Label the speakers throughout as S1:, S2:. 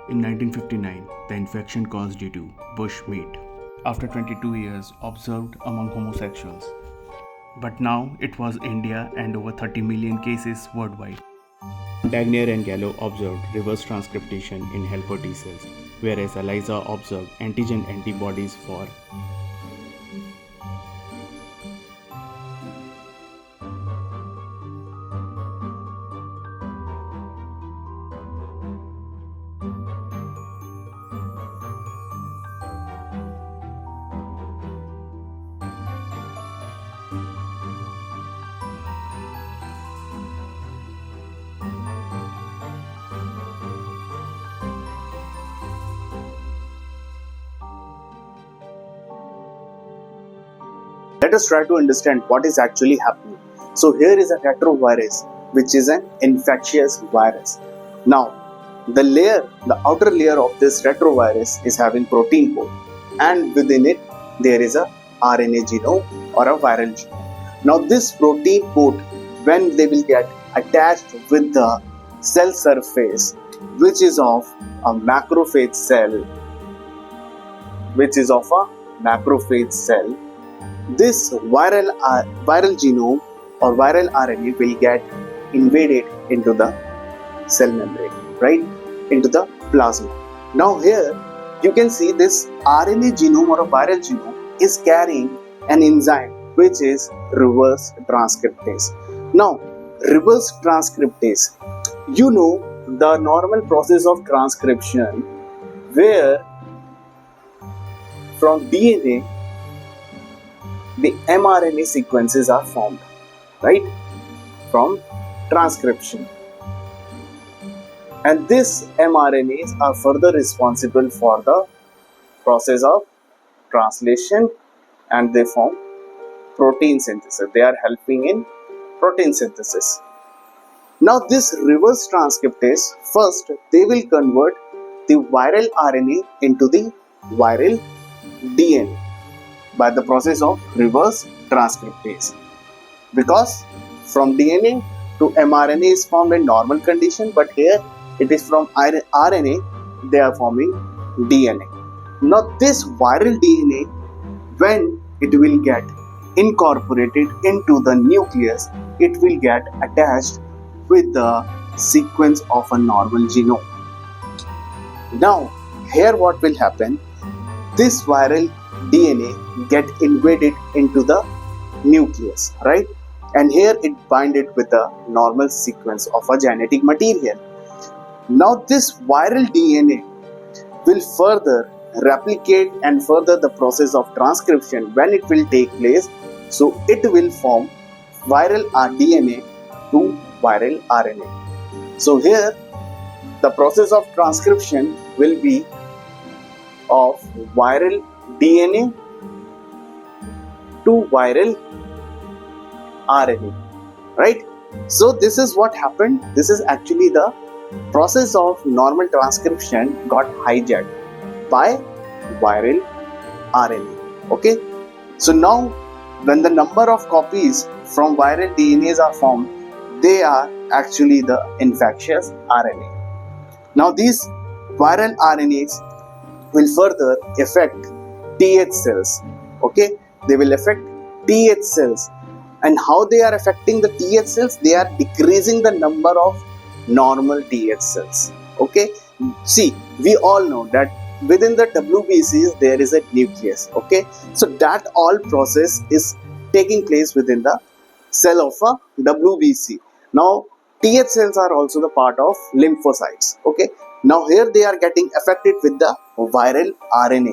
S1: In 1959, the infection caused due to bush meat, after 22 years observed among homosexuals. But now it was India and over 30 million cases worldwide. Dagnier and Gallo observed reverse transcription in helper T cells, whereas ELISA observed antigen antibodies for
S2: Let us try to understand what is actually happening. So here is a retrovirus, which is an infectious virus. Now, the outer layer of this retrovirus is having protein code, and within it there is a RNA genome or a viral genome. Now this protein code, when they will get attached with the cell surface, which is of a macrophage cell, this viral genome or viral RNA will get invaded into the cell membrane, right, into the plasma. Now here you can see this RNA genome or a viral genome is carrying an enzyme which is reverse transcriptase. Now reverse transcriptase, you know the normal process of transcription where from DNA the mRNA sequences are formed, right, from transcription. And these mRNAs are further responsible for the process of translation and they form protein synthesis. They are helping in protein synthesis. Now this reverse transcriptase, first they will convert the viral RNA into the viral DNA by the process of reverse transcriptase, because from DNA to mRNA is formed in normal condition, but here it is from RNA they are forming DNA. Now this viral DNA, when it will get incorporated into the nucleus, it will get attached with the sequence of a normal genome. Now here what will happen, this viral DNA get invaded into the nucleus, right, and here it binded with the normal sequence of a genetic material. Now this viral DNA will further replicate and further the process of transcription when it will take place, so it will form viral DNA to viral RNA. So here the process of transcription will be of viral DNA to viral RNA, right? So this is what happened. This is actually the process of normal transcription got hijacked by viral RNA. Okay, so now when the number of copies from viral DNAs are formed, they are actually the infectious RNA. Now these viral RNAs will further affect TH cells. Okay, they will affect TH cells. And how they are affecting the TH cells? They are decreasing the number of normal TH cells. Okay, see, we all know that within the WBCs there is a nucleus. Okay, so that all process is taking place within the cell of a WBC. Now TH cells are also the part of lymphocytes. Okay, now here they are getting affected with the viral RNA.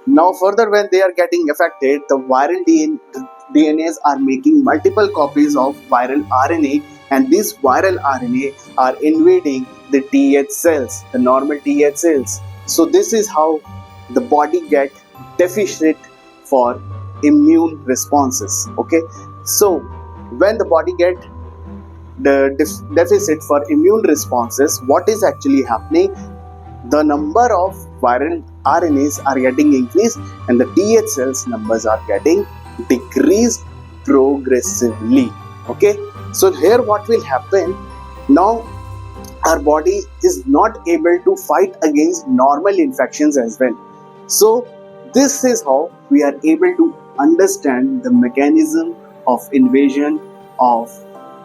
S2: Now further, when they are getting affected, the viral DNAs are making multiple copies of viral RNA, and these viral RNA are invading the TH cells, the normal TH cells. So this is how the body get deficit for immune responses. Okay, so when the body get the deficit for immune responses, what is actually happening? The number of viral RNAs are getting increased and the TH cells numbers are getting decreased progressively. Okay, so here what will happen now, our body is not able to fight against normal infections as well. So this is how we are able to understand the mechanism of invasion of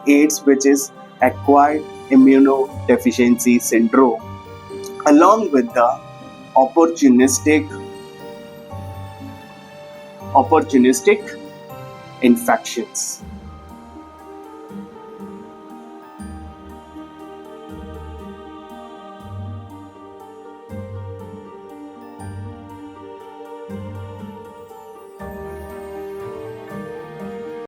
S2: AIDS, which is acquired immunodeficiency syndrome, along with the opportunistic infections.